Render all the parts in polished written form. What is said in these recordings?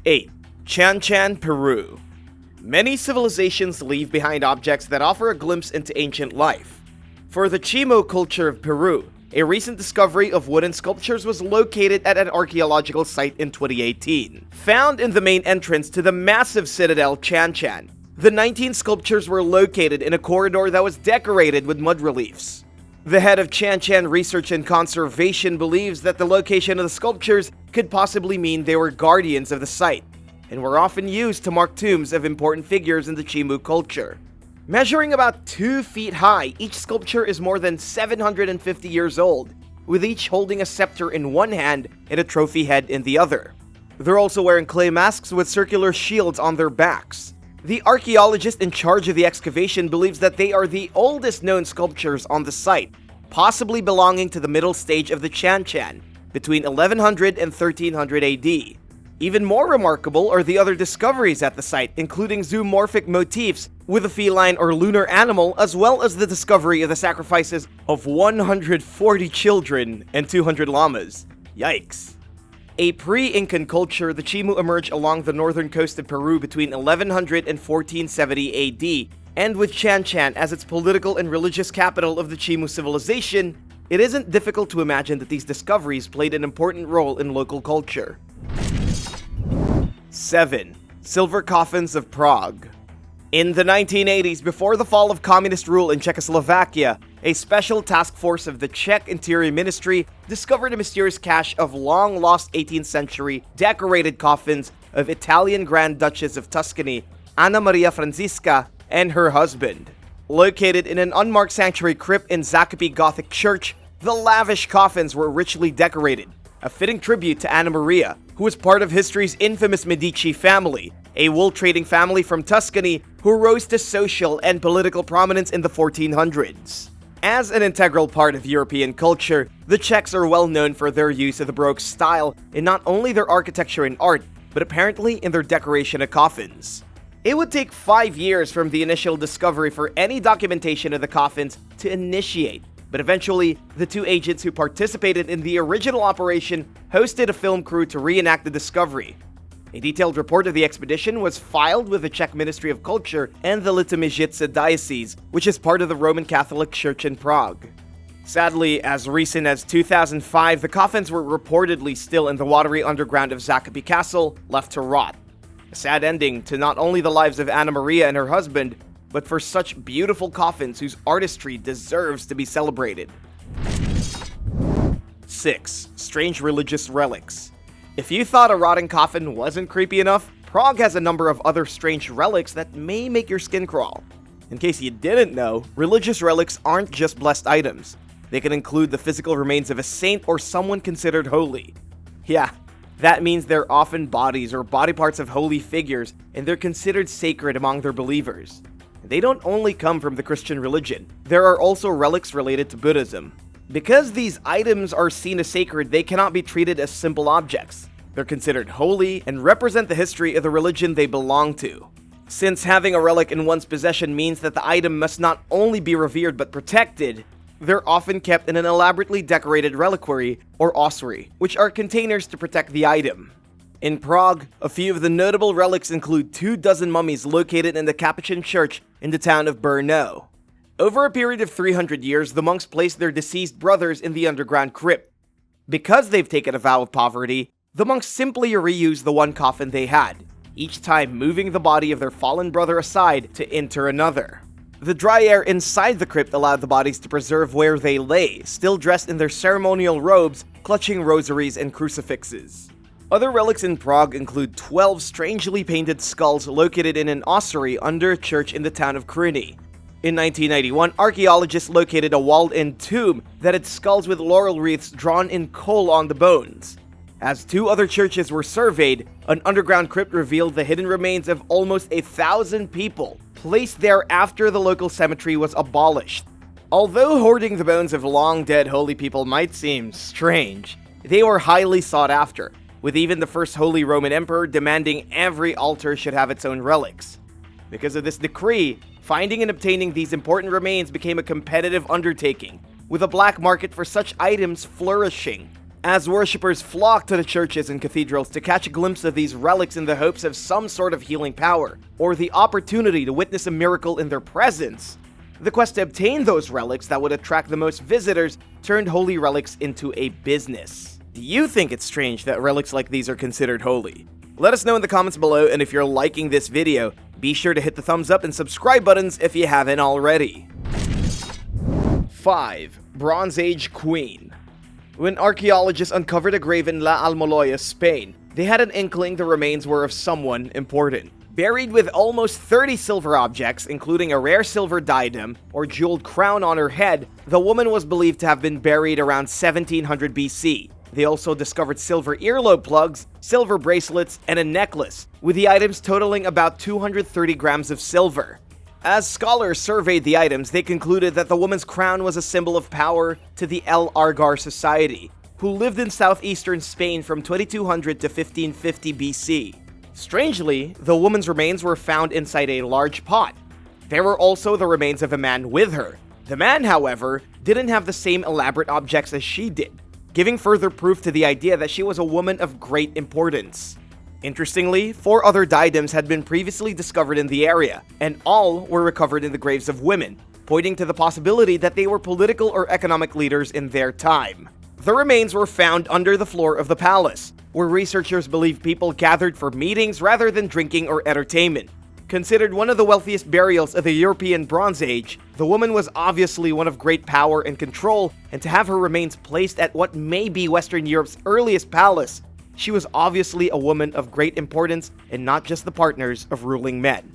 8. Chan, Peru. Many civilizations leave behind objects that offer a glimpse into ancient life. For the Chimu culture of Peru, a recent discovery of wooden sculptures was located at an archaeological site in 2018. Found in the main entrance to the massive citadel Chan, the 19 sculptures were located in a corridor that was decorated with mud reliefs. The head of Chan Research and Conservation believes that the location of the sculptures could possibly mean they were guardians of the site, and were often used to mark tombs of important figures in the Chimu culture. Measuring about 2 feet high, each sculpture is more than 750 years old, with each holding a scepter in one hand and a trophy head in the other. They're also wearing clay masks with circular shields on their backs. The archaeologist in charge of the excavation believes that they are the oldest known sculptures on the site, possibly belonging to the middle stage of the Chan, between 1100 and 1300 AD. Even more remarkable are the other discoveries at the site, including zoomorphic motifs with a feline or lunar animal, as well as the discovery of the sacrifices of 140 children and 200 llamas. Yikes. A pre-Incan culture, the Chimu emerged along the northern coast of Peru between 1100 and 1470 AD, and with Chan as its political and religious capital of the Chimu civilization, it isn't difficult to imagine that these discoveries played an important role in local culture. 7. Silver coffins of Prague. In the 1980s, before the fall of communist rule in Czechoslovakia, a special task force of the Czech Interior Ministry discovered a mysterious cache of long-lost 18th century decorated coffins of Italian Grand Duchess of Tuscany, Anna Maria Francisca, and her husband. Located in an unmarked sanctuary crypt in Zakopane Gothic Church, the lavish coffins were richly decorated, a fitting tribute to Anna Maria, who was part of history's infamous Medici family, a wool-trading family from Tuscany who rose to social and political prominence in the 1400s. As an integral part of European culture, the Czechs are well known for their use of the Baroque style in not only their architecture and art, but apparently in their decoration of coffins. It would take 5 years from the initial discovery for any documentation of the coffins to initiate, but eventually, the 2 agents who participated in the original operation hosted a film crew to reenact the discovery. A detailed report of the expedition was filed with the Czech Ministry of Culture and the Litomyjice Diocese, which is part of the Roman Catholic Church in Prague. Sadly, as recent as 2005, the coffins were reportedly still in the watery underground of Zakopane Castle, left to rot. A sad ending to not only the lives of Anna Maria and her husband, but for such beautiful coffins whose artistry deserves to be celebrated. 6. Strange religious relics. If you thought a rotting coffin wasn't creepy enough, Prague has a number of other strange relics that may make your skin crawl. In case you didn't know, religious relics aren't just blessed items. They can include the physical remains of a saint or someone considered holy. Yeah, that means they're often bodies or body parts of holy figures, and they're considered sacred among their believers. They don't only come from the Christian religion. There are also relics related to Buddhism. Because these items are seen as sacred, they cannot be treated as simple objects. They're considered holy and represent the history of the religion they belong to. Since having a relic in one's possession means that the item must not only be revered but protected, they're often kept in an elaborately decorated reliquary or ossuary, which are containers to protect the item. In Prague, a few of the notable relics include 24 mummies located in the Capuchin Church in the town of Brno. Over a period of 300 years, the monks placed their deceased brothers in the underground crypt. Because they've taken a vow of poverty, the monks simply reused the one coffin they had, each time moving the body of their fallen brother aside to enter another. The dry air inside the crypt allowed the bodies to preserve where they lay, still dressed in their ceremonial robes, clutching rosaries and crucifixes. Other relics in Prague include 12 strangely painted skulls located in an ossuary under a church in the town of Kryny. In 1991, archaeologists located a walled-in tomb that had skulls with laurel wreaths drawn in coal on the bones. As 2 other churches were surveyed, an underground crypt revealed the hidden remains of almost 1,000 people, placed there after the local cemetery was abolished. Although hoarding the bones of long-dead holy people might seem strange, they were highly sought after, with even the first Holy Roman Emperor demanding every altar should have its own relics. Because of this decree, finding and obtaining these important remains became a competitive undertaking, with a black market for such items flourishing. as worshippers flocked to the churches and cathedrals to catch a glimpse of these relics in the hopes of some sort of healing power, or the opportunity to witness a miracle in their presence. The quest to obtain those relics that would attract the most visitors turned holy relics into a business. Do you think it's strange that relics like these are considered holy? Let us know in the comments below, and if you're liking this video, be sure to hit the thumbs up and subscribe buttons if you haven't already. 5. Bronze Age Queen. When archaeologists uncovered a grave in La Almoloya, Spain, they had an inkling the remains were of someone important. Buried with almost 30 silver objects, including a rare silver diadem or jeweled crown on her head, the woman was believed to have been buried around 1700 BC. They also discovered silver earlobe plugs, silver bracelets, and a necklace, with the items totaling about 230 grams of silver. As scholars surveyed the items, they concluded that the woman's crown was a symbol of power to the El Argar society, who lived in southeastern Spain from 2200 to 1550 BC. Strangely, the woman's remains were found inside a large pot. There were also the remains of a man with her. The man, however, didn't have the same elaborate objects as she did, giving further proof to the idea that she was a woman of great importance. Interestingly, 4 other diadems had been previously discovered in the area, and all were recovered in the graves of women, pointing to the possibility that they were political or economic leaders in their time. The remains were found under the floor of the palace, where researchers believe people gathered for meetings rather than drinking or entertainment. Considered one of the wealthiest burials of the European Bronze Age, the woman was obviously one of great power and control, and to have her remains placed at what may be Western Europe's earliest palace, she was obviously a woman of great importance and not just the partners of ruling men.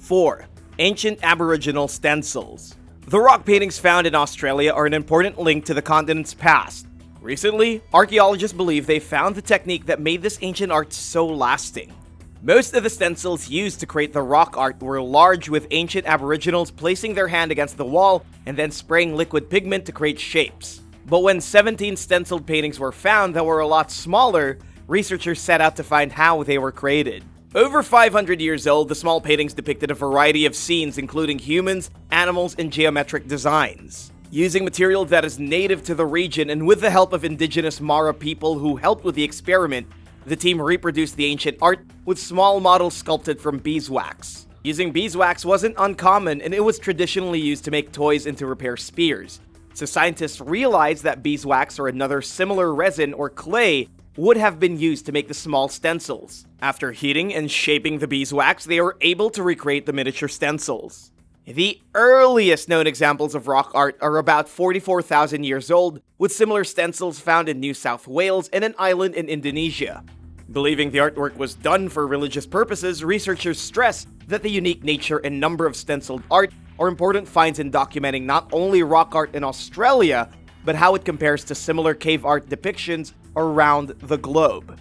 4. Ancient Aboriginal Stencils. The rock paintings found in Australia are an important link to the continent's past. Recently, archaeologists believe they found the technique that made this ancient art so lasting. Most of the stencils used to create the rock art were large, with ancient Aboriginals placing their hand against the wall and then spraying liquid pigment to create shapes. But when 17 stenciled paintings were found that were a lot smaller, researchers set out to find how they were created. Over 500 years old, the small paintings depicted a variety of scenes including humans, animals, and geometric designs. Using material that is native to the region and with the help of indigenous Mara people who helped with the experiment, the team reproduced the ancient art with small models sculpted from beeswax. Using beeswax wasn't uncommon, and it was traditionally used to make toys and to repair spears. So scientists realized that beeswax or another similar resin or clay would have been used to make the small stencils. After heating and shaping the beeswax, they were able to recreate the miniature stencils. The earliest known examples of rock art are about 44,000 years old, with similar stencils found in New South Wales and an island in Indonesia. Believing the artwork was done for religious purposes, researchers stress that the unique nature and number of stenciled art are important finds in documenting not only rock art in Australia, but how it compares to similar cave art depictions around the globe.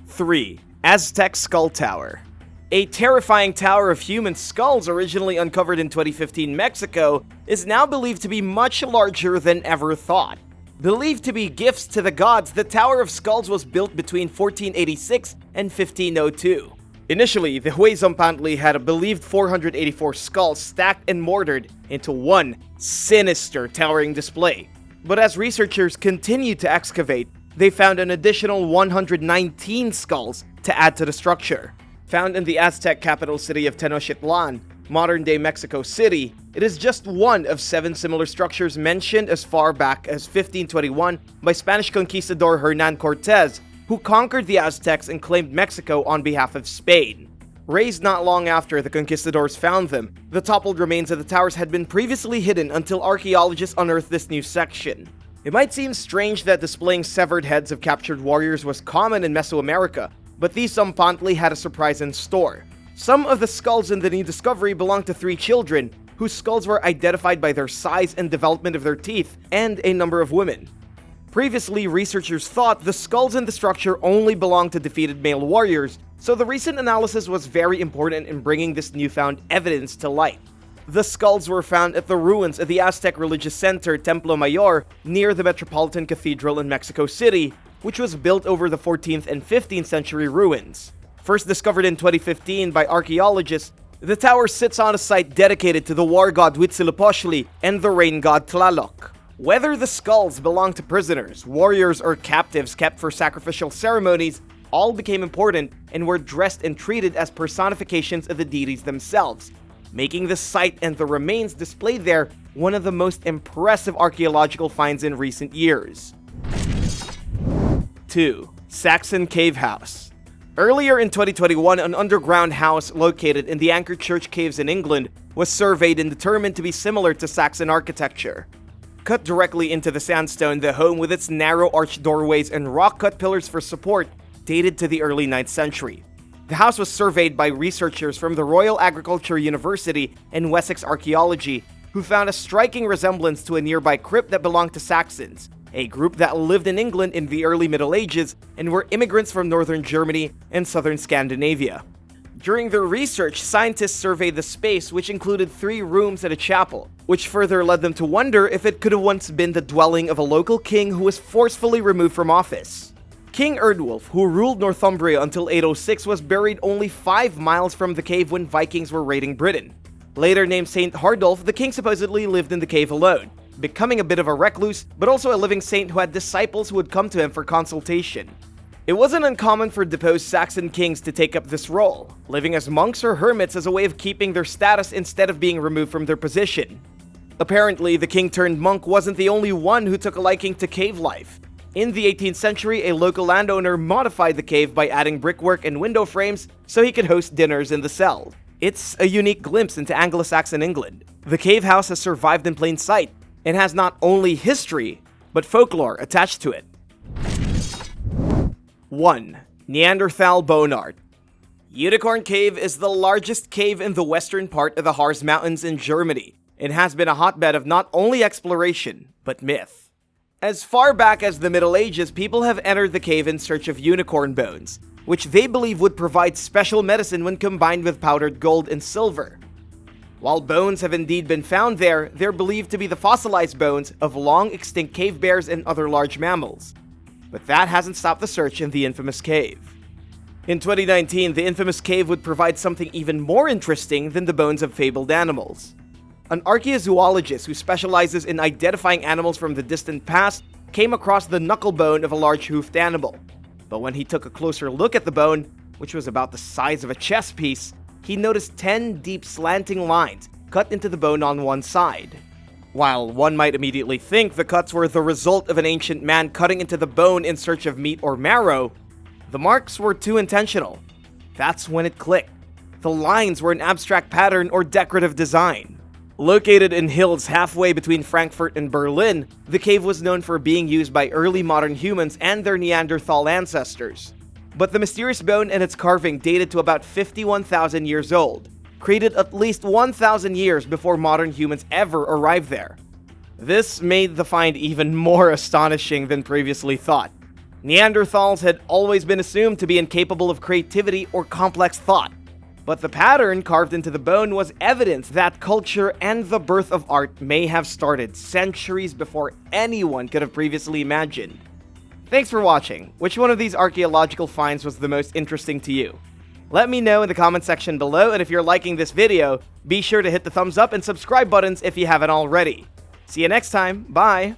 3. Aztec Skull Tower. A terrifying tower of human skulls originally uncovered in 2015 Mexico is now believed to be much larger than ever thought. Believed to be gifts to the gods, the Tower of Skulls was built between 1486 and 1502. Initially, the Huayzompantli had a believed 484 skulls stacked and mortared into one sinister towering display. But as researchers continued to excavate, they found an additional 119 skulls to add to the structure. Found in the Aztec capital city of Tenochtitlan, modern-day Mexico City, it is just one of 7 similar structures mentioned as far back as 1521 by Spanish conquistador Hernan Cortez, who conquered the Aztecs and claimed Mexico on behalf of Spain. Raised not long after the conquistadors found them, the toppled remains of the towers had been previously hidden until archaeologists unearthed this new section. It might seem strange that displaying severed heads of captured warriors was common in Mesoamerica, but these Zompantli had a surprise in store. Some of the skulls in the new discovery belonged to 3 children, whose skulls were identified by their size and development of their teeth, and a number of women. Previously, researchers thought the skulls in the structure only belonged to defeated male warriors, so the recent analysis was very important in bringing this newfound evidence to light. The skulls were found at the ruins of the Aztec religious center Templo Mayor near the Metropolitan Cathedral in Mexico City, which was built over the 14th and 15th century ruins. First discovered in 2015 by archaeologists, the tower sits on a site dedicated to the war god Huitzilopochtli and the rain god Tlaloc. Whether the skulls belonged to prisoners, warriors, or captives kept for sacrificial ceremonies, all became important and were dressed and treated as personifications of the deities themselves, making the site and the remains displayed there one of the most impressive archaeological finds in recent years. 2. Saxon Cave House. Earlier in 2021, an underground house located in the Anchor Church Caves in England was surveyed and determined to be similar to Saxon architecture. Cut directly into the sandstone, the home with its narrow arched doorways and rock-cut pillars for support dated to the early 9th century. The house was surveyed by researchers from the Royal Agricultural University and Wessex Archaeology, who found a striking resemblance to a nearby crypt that belonged to Saxons, a group that lived in England in the early Middle Ages and were immigrants from northern Germany and southern Scandinavia. During their research, scientists surveyed the space, which included 3 rooms and a chapel, which further led them to wonder if it could have once been the dwelling of a local king who was forcefully removed from office. King Eardwulf, who ruled Northumbria until 806, was buried only 5 miles from the cave when Vikings were raiding Britain. Later named Saint Hardulf, the king supposedly lived in the cave alone, becoming a bit of a recluse, but also a living saint who had disciples who would come to him for consultation. It wasn't uncommon for deposed Saxon kings to take up this role, living as monks or hermits as a way of keeping their status instead of being removed from their position. Apparently, the king-turned-monk wasn't the only one who took a liking to cave life. In the 18th century, a local landowner modified the cave by adding brickwork and window frames so he could host dinners in the cell. It's a unique glimpse into Anglo-Saxon England. The cave house has survived in plain sight and has not only history, but folklore attached to it. 1. Neanderthal Bone Art. Unicorn Cave is the largest cave in the western part of the Harz Mountains in Germany. It has been a hotbed of not only exploration, but myth. As far back as the Middle Ages, people have entered the cave in search of unicorn bones, which they believe would provide special medicine when combined with powdered gold and silver. While bones have indeed been found there, they're believed to be the fossilized bones of long-extinct cave bears and other large mammals. But that hasn't stopped the search in the infamous cave. In 2019, the infamous cave would provide something even more interesting than the bones of fabled animals. An archaeozoologist who specializes in identifying animals from the distant past came across the knuckle bone of a large hoofed animal. But when he took a closer look at the bone, which was about the size of a chess piece, he noticed 10 deep slanting lines cut into the bone on one side. While one might immediately think the cuts were the result of an ancient man cutting into the bone in search of meat or marrow, the marks were too intentional. That's when it clicked. The lines were an abstract pattern or decorative design. Located in hills halfway between Frankfurt and Berlin, the cave was known for being used by early modern humans and their Neanderthal ancestors. But the mysterious bone and its carving dated to about 51,000 years old, created at least 1,000 years before modern humans ever arrived there. This made the find even more astonishing than previously thought. Neanderthals had always been assumed to be incapable of creativity or complex thought, but the pattern carved into the bone was evidence that culture and the birth of art may have started centuries before anyone could have previously imagined. Thanks for watching. Which one of these archaeological finds was the most interesting to you? Let me know in the comment section below, and if you're liking this video, be sure to hit the thumbs up and subscribe buttons if you haven't already. See you next time, bye!